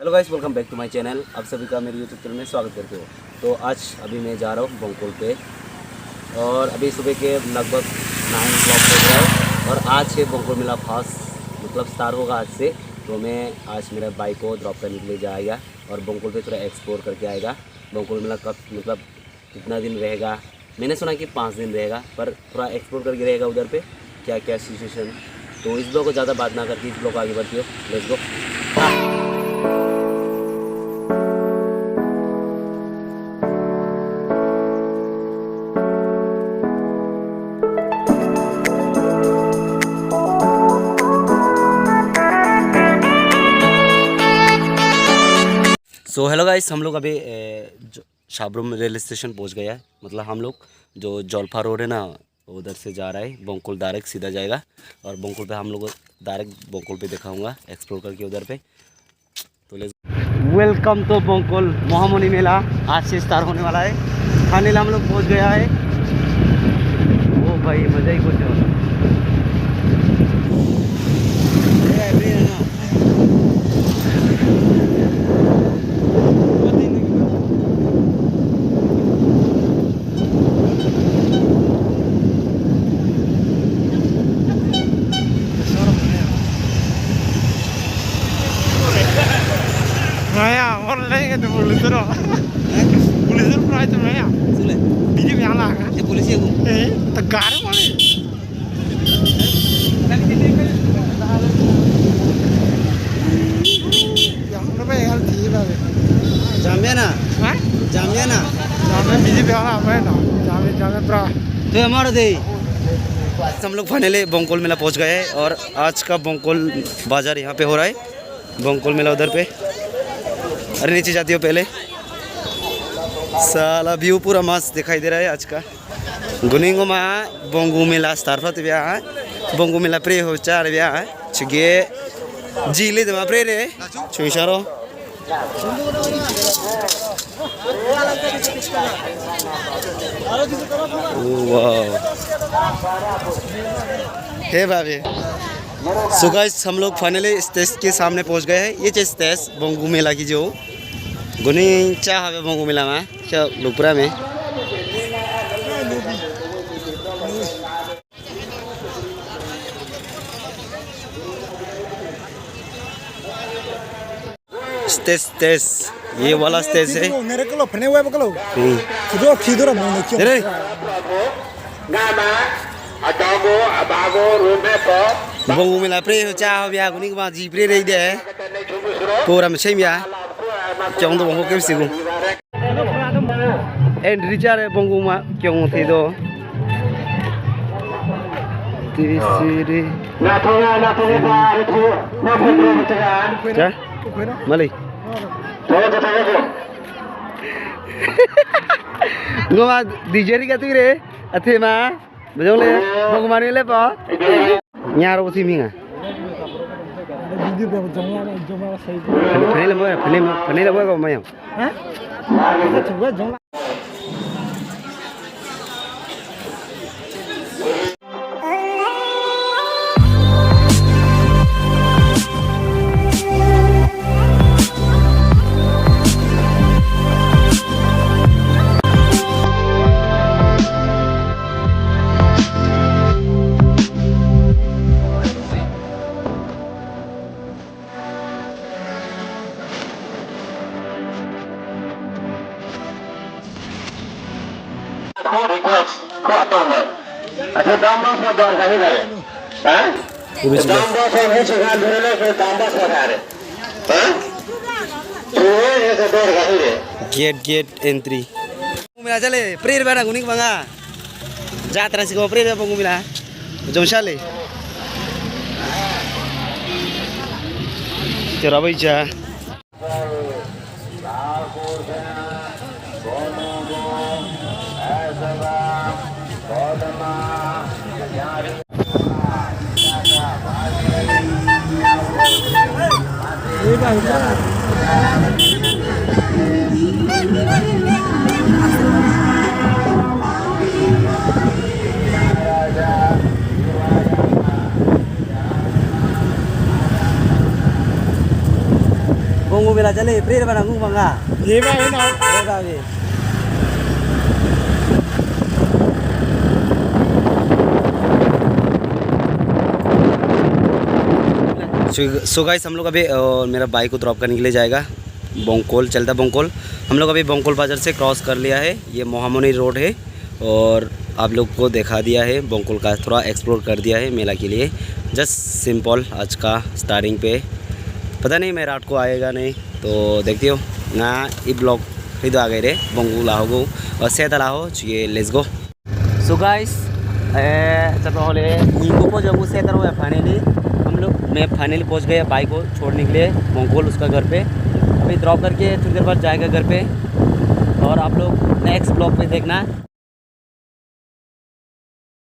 Hello guys, welcome back to my channel. आप सभी का मेरे यूट्यूब चैनल में स्वागत करते हो। तो आज अभी मैं जा रहा हूँ बंकुल पे और अभी सुबह के लगभग 9 o'clock हो गया है और आज से बंकुल मेला फास्ट मतलब स्टार्ट होगा आज से। तो मैं आज मेरा बाइक को ड्रॉप करने के लिए जाएगा और बंकुल पे थोड़ा एक्सप्लोर करके आएगा। बंकुल मेला कब मतलब कितना दिन रहेगा, मैंने सुना कि 5 दिन रहेगा, पर थोड़ा एक्सप्लोर करके रहेगा उधर पे क्या क्या सिचुएशन। तो इस ब्लॉग को ज़्यादा बात ना करके इस ब्लॉग को आगे बढ़ती हो। Let's go. So hello guys, हम लोग अभी शाबरूम रेलवे स्टेशन पहुंच गया है। मतलब हम लोग जो जौलफा रोड है ना उधर से जा रहा है। बंकुल डायरेक्ट सीधा जाएगा और बंकुल पे हम लोग डायरेक्ट बंकुल पे दिखाऊंगा एक्सप्लोर करके उधर पे। तो वेलकम तो बंकुल महामुनि मेला आज से स्टार्ट होने वाला है। फाइनली हम लोग पहुँच गया है। ओ भाई मज़ा ही कुछ है। Maya, orang lain kan boleh tu dah. Boleh tu pernah itu Maya. Sulit. Biji yang lah kan? polisi aku. Tegar boleh. Yang mana yang tiba ni? Jamia ना Hah? जामिया ना Jangan biji yang lah mana? Jangan pernah. तो हमारा दे। हम लोग finally बंकुल मेला पहुंच गए हैं और आज का बंकुल बाजार यहाँ पे हो रहा है। बंकुल मेला उधर पे। अरे नीचे जाती हो पहले। साला व्यू पूरा मस्त दिखाई दे रहा है आज का। गुनिंगो मा बंगु मेला स्टार्ट बिया बंगु मेला प्रे हो चार बिया छगे जीले दमा प्रे रे छुइसारो वाह हे बाबे। सो गाइस, हम लोग फाइनली स्टेज के सामने पहुंच गए हैं। ये स्टेज बंगु मेला की जो गुनी चाह है बंगु मेला में क्या लुपरा में। स्टेज ये वाला स्टेज है। Mereka kalau pernah web kalau. Kido mau nak. Dere bông mình là pre cha bia của những bạn gì pre đây để cô làm xem bia trong tôi bông cái gì cũng em đi chơi đấy bông mà trong thì đó đi chả Mali ngô mà DJ đi cái thứ đấy thế mà bây giờ lên bông mà đi lên bỏ nhà đâu có gì à phần này là bữa có mấy không gate entry मिला चले प्रेर बना गुनिक बंगा जात्रा सिको प्रेर बंगु मिला जोशाले तेरा बैचा मेला चले प्रेर बना मुंह मंगा ये बात है ना ए बाबे सो गाइस हम लोग अभी मेरा बाइक को ड्रॉप करने के लिए जाएगा बोंकोल चलता बोंकोल। हम लोग अभी बोंकोल बाज़ार से क्रॉस कर लिया है। ये मोहामनी रोड है और आप लोग को दिखा दिया है बोंकोल का, थोड़ा एक्सप्लोर कर दिया है मेला के लिए। जस्ट सिंपल आज का स्टार्टिंग पे, पता नहीं मैं रात को आएगा नहीं तो देखती हो ना ये ब्लॉग हिदो आ गए रे बोंगो लाहोगो और से तलाहो ये लेट्स गो। सो गाइस चलो होले नींबू को जब उसे तरह फाइनली हम लोग मैं फाइनली पहुंच गया बाइक को छोड़ने के लिए बोंकोल उसका घर पे। अभी ड्रॉप करके थोड़ी देर बाद जाएगा घर पे और आप लोग नेक्स्ट ब्लॉग पे देखना।